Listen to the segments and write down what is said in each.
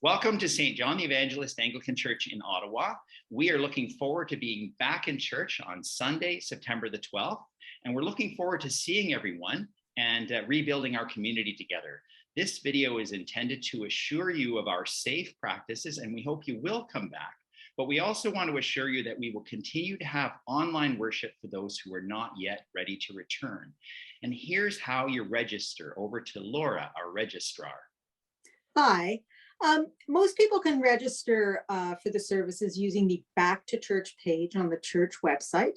Welcome to St. John the Evangelist Anglican Church in Ottawa. We are looking forward to being back in church on Sunday, September the 12th, and we're looking forward to seeing everyone and rebuilding our community together. This video is intended to assure you of our safe practices, and we hope you will come back. But we also want to assure you that we will continue to have online worship for those who are not yet ready to return. And here's how you register. Over to Laura, our registrar. Hi. Most people can register for the services using the Back to Church page on the church website.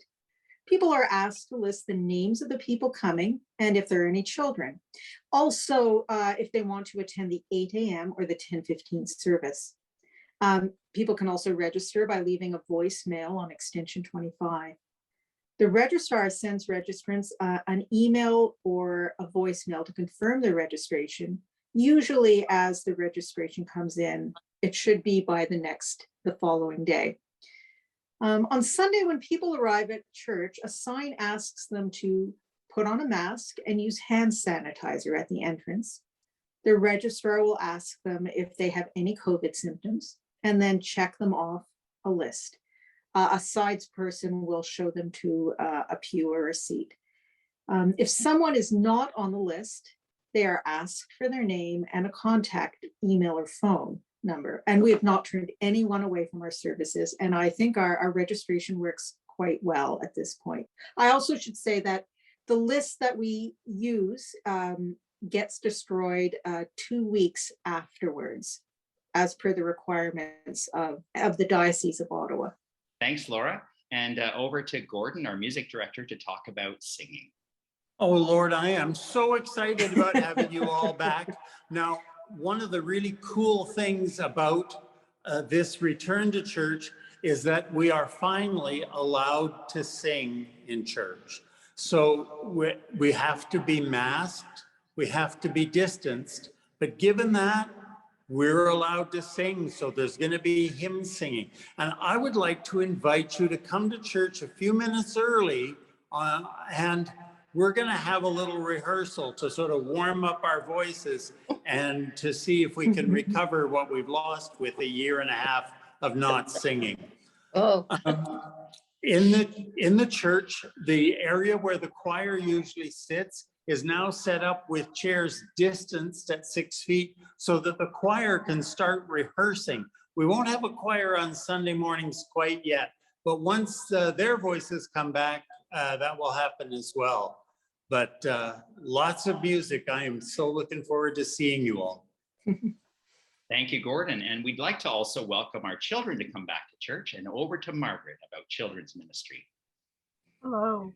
People are asked to list the names of the people coming and if there are any children. Also, if they want to attend the 8 a.m. or the 10:15 service. People can also register by leaving a voicemail on extension 25. The registrar sends registrants an email or a voicemail to confirm their registration. Usually as the registration comes in, it should be by the following day. On Sunday, when people arrive at church, a sign asks them to put on a mask and use hand sanitizer at the entrance. The registrar will ask them if they have any COVID symptoms and then check them off a list. A sides person will show them to a pew or a seat. If someone is not on the list, they are asked for their name and a contact email or phone number. And we have not turned anyone away from our services. And I think our registration works quite well at this point. I also should say that the list that we use gets destroyed 2 weeks afterwards, as per the requirements of the Diocese of Ottawa. Thanks, Laura. And over to Gordon, our music director, to talk about singing. Oh, Lord, I am so excited about having you all back. Now, one of the really cool things about this return to church is that we are finally allowed to sing in church. So we have to be masked, we have to be distanced, but given that, we're allowed to sing. So there's going to be hymn singing. And I would like to invite you to come to church a few minutes early and we're going to have a little rehearsal to sort of warm up our voices and to see if we can recover what we've lost with a year and a half of not singing. Oh. In the church, the area where the choir usually sits is now set up with chairs distanced at 6 feet so that the choir can start rehearsing. We won't have a choir on Sunday mornings quite yet, but once their voices come back, that will happen as well. But lots of music. I am so looking forward to seeing you all. Thank you, Gordon. And we'd like to also welcome our children to come back to church, and over to Margaret about children's ministry. Hello.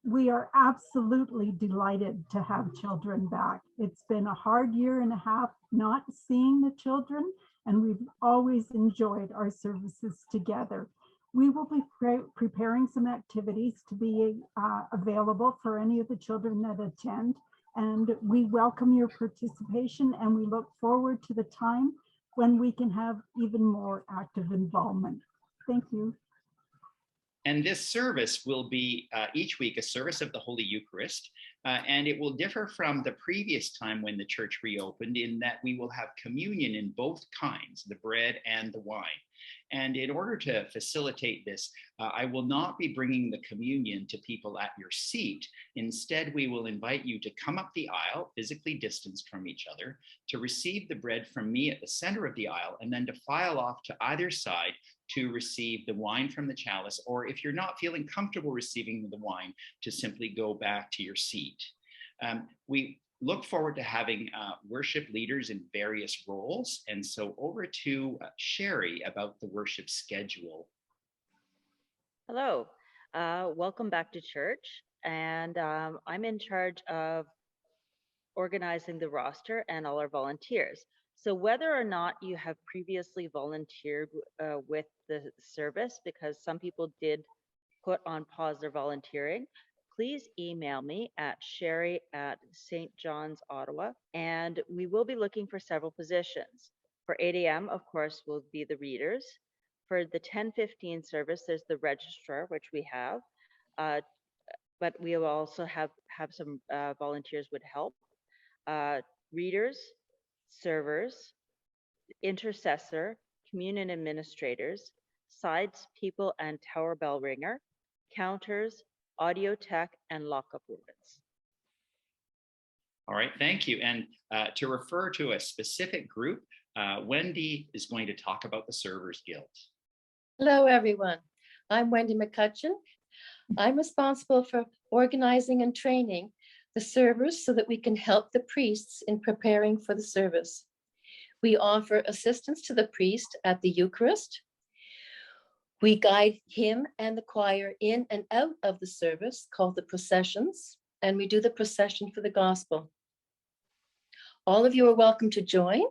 We are absolutely delighted to have children back. It's been a hard year and a half not seeing the children, and we've always enjoyed our services together. We will be preparing some activities to be available for any of the children that attend, and we welcome your participation, and we look forward to the time when we can have even more active involvement. Thank you. And this service will be each week a service of the Holy Eucharist, and it will differ from the previous time when the church reopened in that we will have communion in both kinds, the bread and the wine. And in order to facilitate this, I will not be bringing the communion to people at your seat. Instead, we will invite you to come up the aisle, physically distanced from each other, to receive the bread from me at the center of the aisle, and then to file off to either side to receive the wine from the chalice, or if you're not feeling comfortable receiving the wine, to simply go back to your seat. We look forward to having worship leaders in various roles. And so over to Sherrie about the worship schedule. Hello, welcome back to church. And I'm in charge of organizing the roster and all our volunteers. So whether or not you have previously volunteered with the service, because some people did put on pause their volunteering, please email me at Sherrie at St. John's, Ottawa, and we will be looking for several positions. For 8 a.m., of course, will be the readers. For the 10:15 service, there's the registrar, which we have, but we will also have some volunteers would help. Readers, servers, intercessor, communion administrators, sides people and tower bell ringer, counters, audio tech, and lockup ribbons. All right, thank you. And to refer to a specific group, Wendy is going to talk about the Servers Guild. Hello, everyone. I'm Wendy McCutcheon. I'm responsible for organizing and training the servers so that we can help the priests in preparing for the service. We offer assistance to the priest at the Eucharist. We guide him and the choir in and out of the service, called the processions, and we do the procession for the gospel. All of you are welcome to join.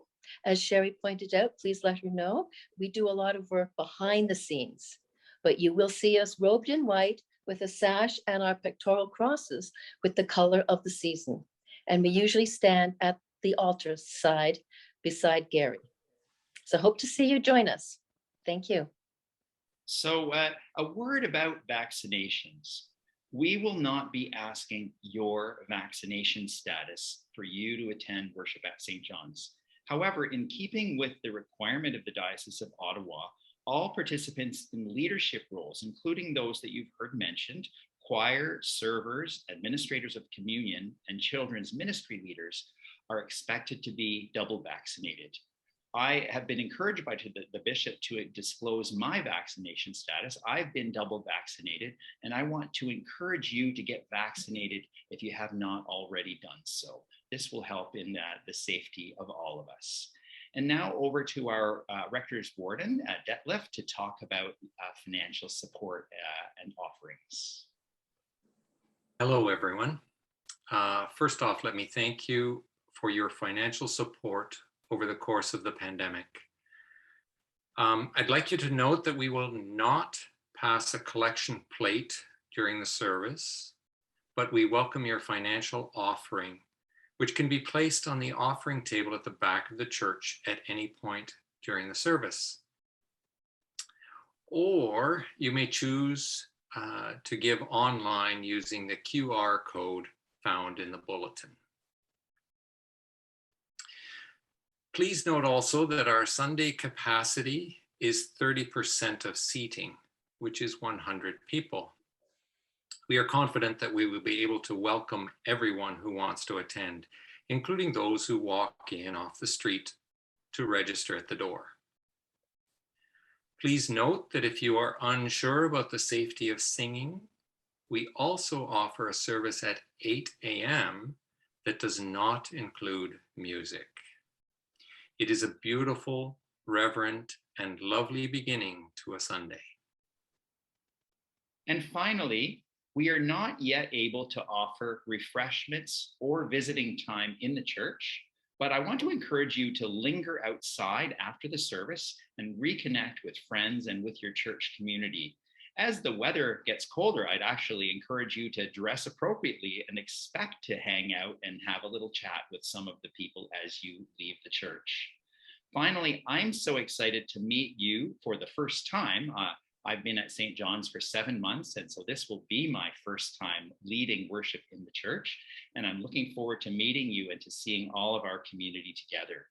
As Sherrie pointed out, please let her know. We do a lot of work behind the scenes, but you will see us robed in white with a sash and our pectoral crosses with the color of the season. And we usually stand at the altar side beside Gary. So hope to see you join us. Thank you. So a word about vaccinations. We will not be asking your vaccination status for you to attend worship at St. John's. However, in keeping with the requirement of the Diocese of Ottawa, all participants in leadership roles, including those that you've heard mentioned, choir, servers, administrators of communion, and children's ministry leaders, are expected to be double vaccinated. I have been encouraged by the bishop to disclose my vaccination status. I've been double vaccinated, and I want to encourage you to get vaccinated if you have not already done so. This will help in the safety of all of us. And now over to our Rector's Warden, Detlef, to talk about financial support and offerings. Hello, everyone. First off, let me thank you for your financial support over the course of the pandemic. I'd like you to note that we will not pass a collection plate during the service, but we welcome your financial offering, which can be placed on the offering table at the back of the church at any point during the service. Or you may choose to give online using the QR code found in the bulletin. Please note also that our Sunday capacity is 30% of seating, which is 100 people. We are confident that we will be able to welcome everyone who wants to attend, including those who walk in off the street to register at the door. Please note that if you are unsure about the safety of singing, we also offer a service at 8 a.m. that does not include music. It is a beautiful, reverent, and lovely beginning to a Sunday. And finally, we are not yet able to offer refreshments or visiting time in the church, but I want to encourage you to linger outside after the service and reconnect with friends and with your church community. As the weather gets colder, I'd actually encourage you to dress appropriately and expect to hang out and have a little chat with some of the people as you leave the church. Finally, I'm so excited to meet you for the first time. I've been at St. John's for 7 months, and so this will be my first time leading worship in the church, and I'm looking forward to meeting you and to seeing all of our community together.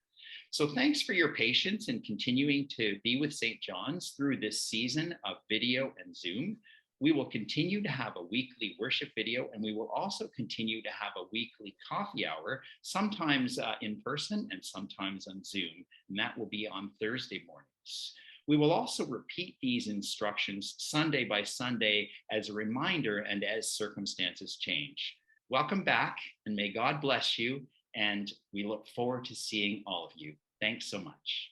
So thanks for your patience in continuing to be with St. John's through this season of video and Zoom. We will continue to have a weekly worship video, and we will also continue to have a weekly coffee hour, sometimes in person and sometimes on Zoom, and that will be on Thursday mornings. We will also repeat these instructions Sunday by Sunday as a reminder and as circumstances change. Welcome back, and may God bless you, and we look forward to seeing all of you. Thanks so much.